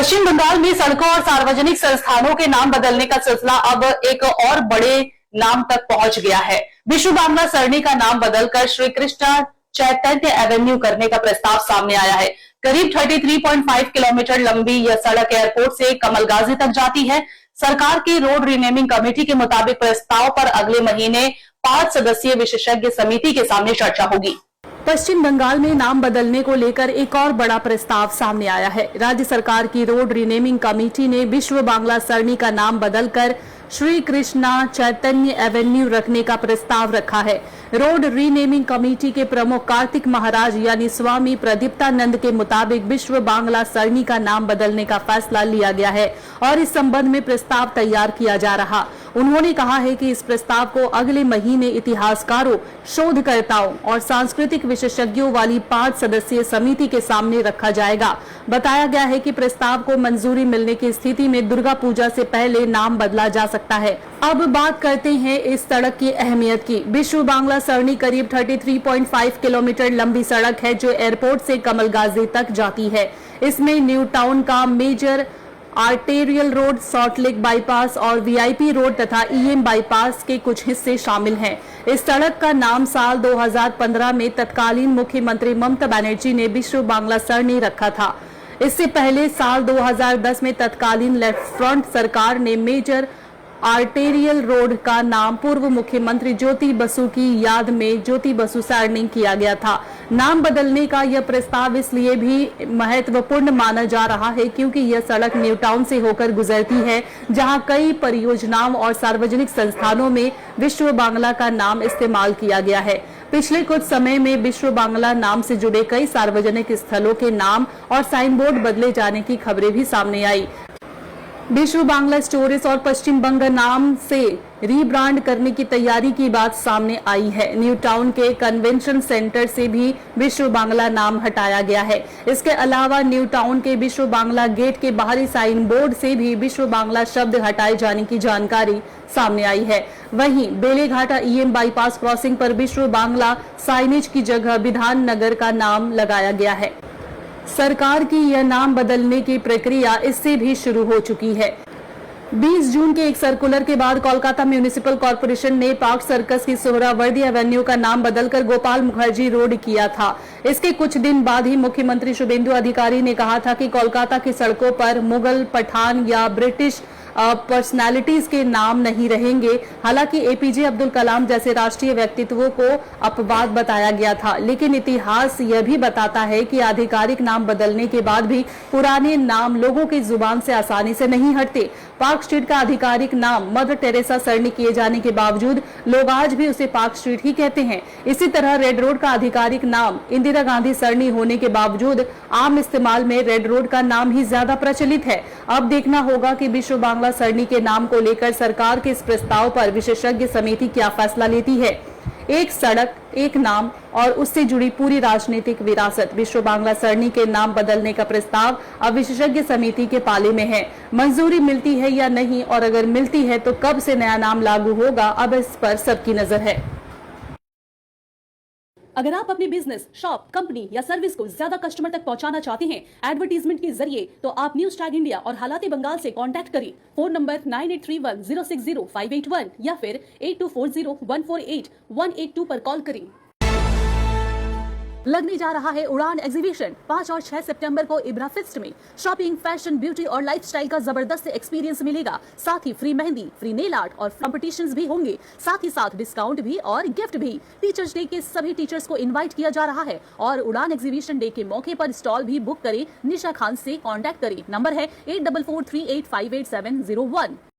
पश्चिम बंगाल में सड़कों और सार्वजनिक संस्थानों के नाम बदलने का सिलसिला अब एक और बड़े नाम तक पहुंच गया है। विश्व बांग्ला सरणी का नाम बदलकर श्री कृष्णा चैतन्य एवेन्यू करने का प्रस्ताव सामने आया है। करीब 33.5 किलोमीटर लंबी यह सड़क एयरपोर्ट से कमलगाजी तक जाती है। सरकार की रोड रीनेमिंग कमेटी के मुताबिक प्रस्ताव पर अगले महीने 5 सदस्यीय विशेषज्ञ समिति के सामने चर्चा होगी। पश्चिम बंगाल में नाम बदलने को लेकर एक और बड़ा प्रस्ताव सामने आया है। राज्य सरकार की रोड रीनेमिंग कमेटी ने विश्व बांग्ला सरणी का नाम बदलकर श्री कृष्णा चैतन्य एवेन्यू रखने का प्रस्ताव रखा है। रोड रीनेमिंग कमेटी के प्रमुख कार्तिक महाराज यानी स्वामी प्रदीप्तानंद के मुताबिक विश्व बांग्ला सरणी का नाम बदलने का फैसला लिया गया है और इस संबंध में प्रस्ताव तैयार किया जा रहा। उन्होंने कहा है कि इस प्रस्ताव को अगले महीने इतिहासकारों, शोधकर्ताओं और सांस्कृतिक विशेषज्ञों वाली 5 सदस्यीय समिति के सामने रखा जाएगा। बताया गया है कि प्रस्ताव को मंजूरी मिलने की स्थिति में दुर्गा पूजा से पहले नाम बदला जा सकता है। अब बात करते हैं इस सड़क की अहमियत की। विश्व बांग्ला सरणी करीब 33.5 किलोमीटर लंबी सड़क है जो एयरपोर्ट से कमलगाजी तक जाती है। इसमें न्यू टाउन का major arterial road, Salt Lake bypass और वीआईपी रोड तथा ईएम बाईपास के कुछ हिस्से शामिल हैं। इस सड़क का नाम साल 2015 में तत्कालीन मुख्यमंत्री ममता बनर्जी ने विश्व बांग्ला सरणी रखा था। इससे पहले साल 2010 में तत्कालीन लेफ्ट फ्रंट सरकार ने मेजर आर्टेरियल रोड का नाम पूर्व मुख्यमंत्री ज्योति बसु की याद में ज्योति बसु सरणी किया गया था। नाम बदलने का यह प्रस्ताव इसलिए भी महत्वपूर्ण माना जा रहा है क्योंकि यह सड़क न्यू टाउन से होकर गुजरती है, जहां कई परियोजनाओं और सार्वजनिक संस्थानों में विश्व बांग्ला का नाम इस्तेमाल किया गया है। पिछले कुछ समय में विश्व बांग्ला नाम से जुड़े कई सार्वजनिक स्थलों के नाम और साइन बोर्ड बदले जाने की खबरें भी सामने आई। विश्व बांग्ला स्टोरेज और पश्चिम बंग नाम से रीब्रांड करने की तैयारी की बात सामने आई है। न्यू टाउन के कन्वेंशन सेंटर से भी विश्व बांग्ला नाम हटाया गया है। इसके अलावा न्यू टाउन के विश्व बांग्ला गेट के बाहरी साइन बोर्ड से भी विश्व बांग्ला शब्द हटाए जाने की जानकारी सामने आई है। वहीं बेलेघाटा ईएम बाईपास क्रॉसिंग पर विश्व बांग्ला साइनेज की जगह विधान नगर का नाम लगाया गया है। सरकार की यह नाम बदलने की प्रक्रिया इससे भी शुरू हो चुकी है। 20 जून के एक सर्कुलर के बाद कोलकाता म्युनिसिपल कॉर्पोरेशन ने पार्क सर्कस की सोहरावर्दी एवेन्यू का नाम बदलकर गोपाल मुखर्जी रोड किया था। इसके कुछ दिन बाद ही मुख्यमंत्री शुभेंदु अधिकारी ने कहा था कि कोलकाता की सड़कों पर मुगल, पठान या ब्रिटिश पर्सनालिटीज के नाम नहीं रहेंगे। हालांकि एपीजे अब्दुल कलाम जैसे राष्ट्रीय व्यक्तित्वों को अपवाद बताया गया था, लेकिन इतिहास यह भी बताता है कि आधिकारिक नाम बदलने के बाद भी पुराने नाम लोगों की जुबान से आसानी से नहीं हटते। पार्क स्ट्रीट का आधिकारिक नाम मदर टेरेसा सरणी किए जाने के बावजूद लोग आज भी उसे पार्क स्ट्रीट ही कहते हैं। इसी तरह रेड रोड का आधिकारिक नाम इंदिरा गांधी सरणी होने के बावजूद आम इस्तेमाल में रेड रोड का नाम ही ज्यादा प्रचलित है। अब देखना होगा कि विश्व बांग्ला सरणी के नाम को लेकर सरकार के इस प्रस्ताव पर विशेषज्ञ समिति क्या फैसला लेती है। एक सड़क, एक नाम और उससे जुड़ी पूरी राजनीतिक विरासत। विश्व बांग्ला सरणी के नाम बदलने का प्रस्ताव अब विशेषज्ञ समिति के पाले में है। मंजूरी मिलती है या नहीं और अगर मिलती है तो कब से नया नाम लागू होगा, अब इस पर सबकी नजर है। अगर आप अपने बिजनेस, शॉप, कंपनी या सर्विस को ज्यादा कस्टमर तक पहुंचाना चाहते हैं एडवर्टीजमेंट के जरिए, तो आप न्यूज टैग इंडिया और हालाते बंगाल से कांटेक्ट करें। फोन नंबर 9831060581 या फिर 8240148182 पर कॉल करें। लगने जा रहा है उड़ान एग्जीबिशन 5 और 6 सितंबर को इब्रा फेस्ट में। शॉपिंग, फैशन, ब्यूटी और लाइफस्टाइल का जबरदस्त एक्सपीरियंस मिलेगा। साथ ही free mehndi, free nail art और कॉम्पिटिशंस भी होंगे। साथ ही साथ डिस्काउंट भी और गिफ्ट भी। टीचर्स डे के सभी टीचर्स को इनवाइट किया जा रहा है और उड़ान एग्जीबिशन डे के मौके पर स्टॉल भी बुक करें। निशा खान से कॉन्टैक्ट करें। नंबर है 8443858701।